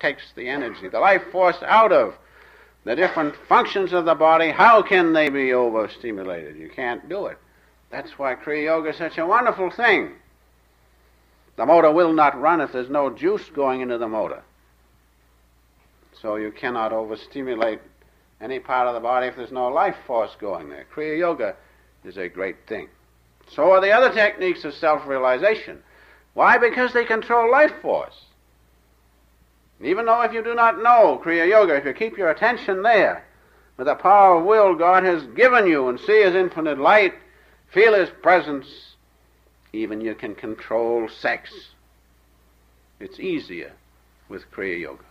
takes the energy, the life force out of the different functions of the body. How can they be overstimulated? You can't do it. That's why Kriya Yoga is such a wonderful thing. The motor will not run if there's no juice going into the motor. So you cannot overstimulate any part of the body if there's no life force going there. Kriya Yoga is a great thing. So are the other techniques of self-realization. Why? Because they control life force. Even though if you do not know Kriya Yoga, if you keep your attention there, with the power of will God has given you, and see His infinite light, feel His presence, even you can control sex. It's easier with Kriya Yoga.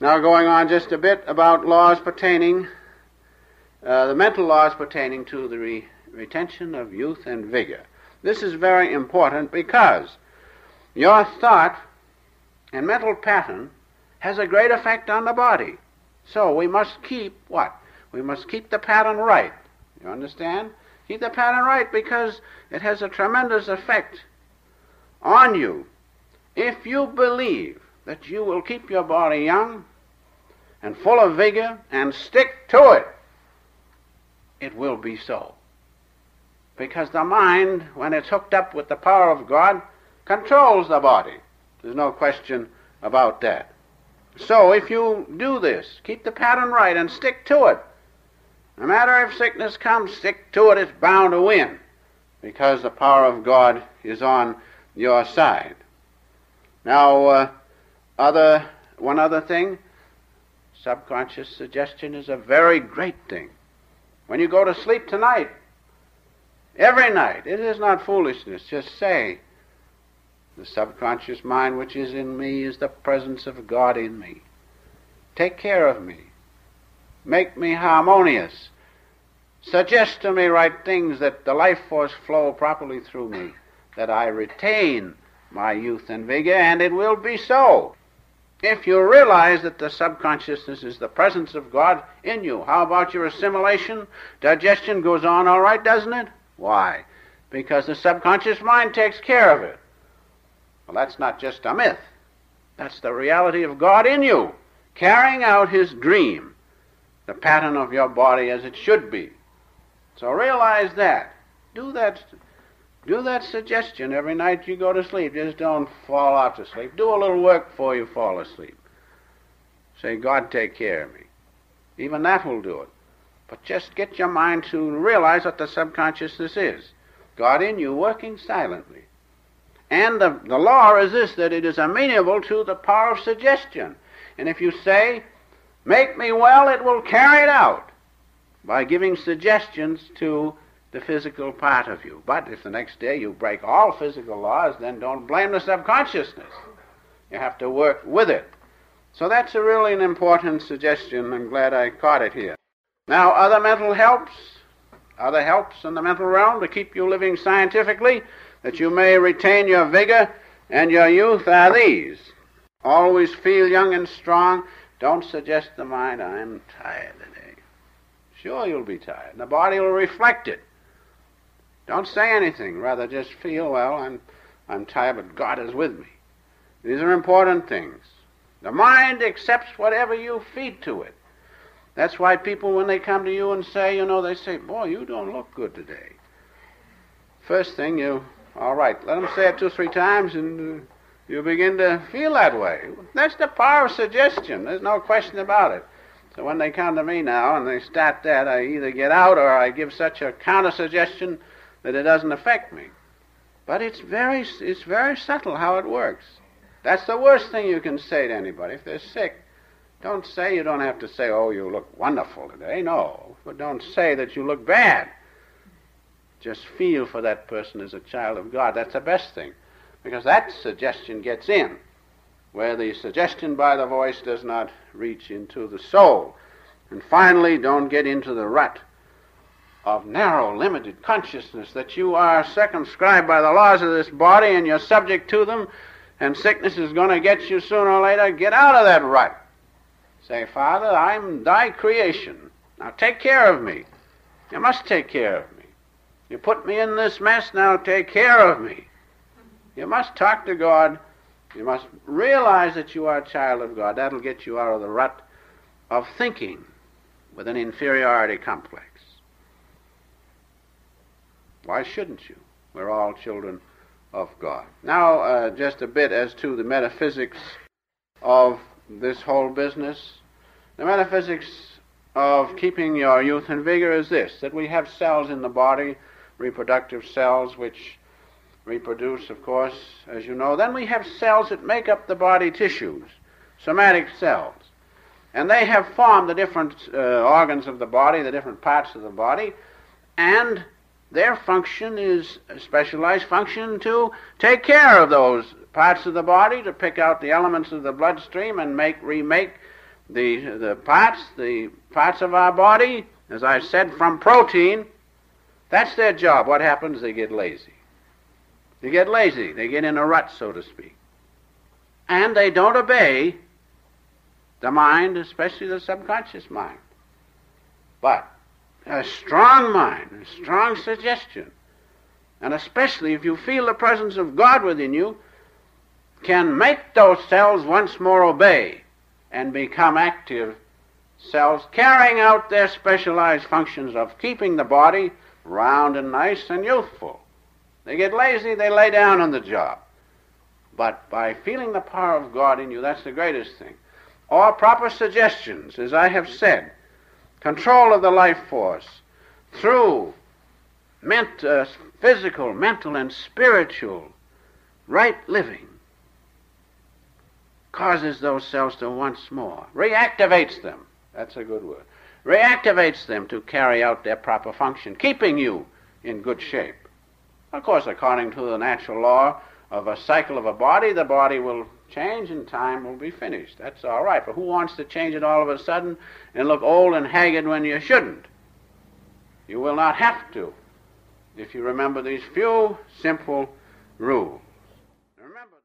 Now going on just a bit about laws pertaining, the mental laws pertaining to the retention of youth and vigor. This is very important because your thought and mental pattern has a great effect on the body. So we must keep what? We must keep the pattern right. You understand? Keep the pattern right because it has a tremendous effect on you. If you believe that you will keep your body young and full of vigor and stick to it, it will be so. Because the mind, when it's hooked up with the power of God, controls the body. There's no question about that. So if you do this, keep the pattern right and stick to it. No matter if sickness comes, stick to it. It's bound to win because the power of God is on your side. Now, one other thing, subconscious suggestion is a very great thing. When you go to sleep tonight, every night, it is not foolishness, just say, the subconscious mind which is in me is the presence of God in me. Take care of me. Make me harmonious. Suggest to me right things that the life force flow properly through me, that I retain my youth and vigor, and it will be so. If you realize that the subconsciousness is the presence of God in you, how about your assimilation? Digestion goes on all right, doesn't it? Why? Because the subconscious mind takes care of it. Well, that's not just a myth. That's the reality of God in you, carrying out His dream, the pattern of your body as it should be. So realize that. Do that suggestion every night you go to sleep. Just don't fall off to sleep. Do a little work before you fall asleep. Say, God, take care of me. Even that will do it. But just get your mind to realize what the subconsciousness is. God in you working silently. And the law is this, that it is amenable to the power of suggestion. And if you say, make me well, it will carry it out by giving suggestions to the physical part of you. But if the next day you break all physical laws, then don't blame the subconsciousness. You have to work with it. So that's really an important suggestion. I'm glad I caught it here. Now, other helps in the mental realm to keep you living scientifically, that you may retain your vigor and your youth, are these. Always feel young and strong. Don't suggest to the mind, I'm tired today. Sure, you'll be tired. The body will reflect it. Don't say anything. Rather just feel, well, I'm tired, but God is with me. These are important things. The mind accepts whatever you feed to it. That's why people, when they come to you and say, they say, boy, you don't look good today. First thing, all right, let them say it 2 or 3 times, and you begin to feel that way. That's the power of suggestion. There's no question about it. So when they come to me now and they start that, I either get out or I give such a counter-suggestion that it doesn't affect me. But it's very subtle how it works. That's the worst thing you can say to anybody. If they're sick, don't say, you don't have to say, oh, you look wonderful today. No, but don't say that you look bad. Just feel for that person as a child of God. That's the best thing, because that suggestion gets in, where the suggestion by the voice does not reach into the soul. And finally, don't get into the rut of narrow, limited consciousness that you are circumscribed by the laws of this body and you're subject to them, and sickness is going to get you sooner or later. Get out of that rut. Say, Father, I'm thy creation. Now take care of me. You must take care of me. You put me in this mess, now take care of me. You must talk to God You must realize that you are a child of God. That'll get you out of the rut of thinking with an inferiority complex. Why shouldn't you? We're all children of God. Now, just a bit as to the metaphysics of this whole business. The metaphysics of keeping your youth and vigor is this, that we have cells in the body, reproductive cells, which reproduce, of course, as you know. Then we have cells that make up the body tissues, somatic cells. And they have formed the different organs of the body, the different parts of the body, and their function is a specialized function to take care of those parts of the body, to pick out the elements of the bloodstream and remake the parts of our body, as I said, from protein. That's their job. What happens? They get lazy. They get lazy. They get in a rut, so to speak. And they don't obey the mind, especially the subconscious mind. But a strong mind, a strong suggestion, and especially if you feel the presence of God within you, can make those cells once more obey and become active cells, carrying out their specialized functions of keeping the body round and nice and youthful. They get lazy, they lay down on the job. But by feeling the power of God in you, that's the greatest thing. Or proper suggestions, as I have said, control of the life force through physical, mental, and spiritual right living causes those cells to once more, reactivates them, that's a good word, reactivates them to carry out their proper function, keeping you in good shape. Of course, according to the natural law of a cycle of a body, the body will change and time will be finished. That's all right. But who wants to change it all of a sudden and look old and haggard when you shouldn't? You will not have to if you remember these few simple rules. Remember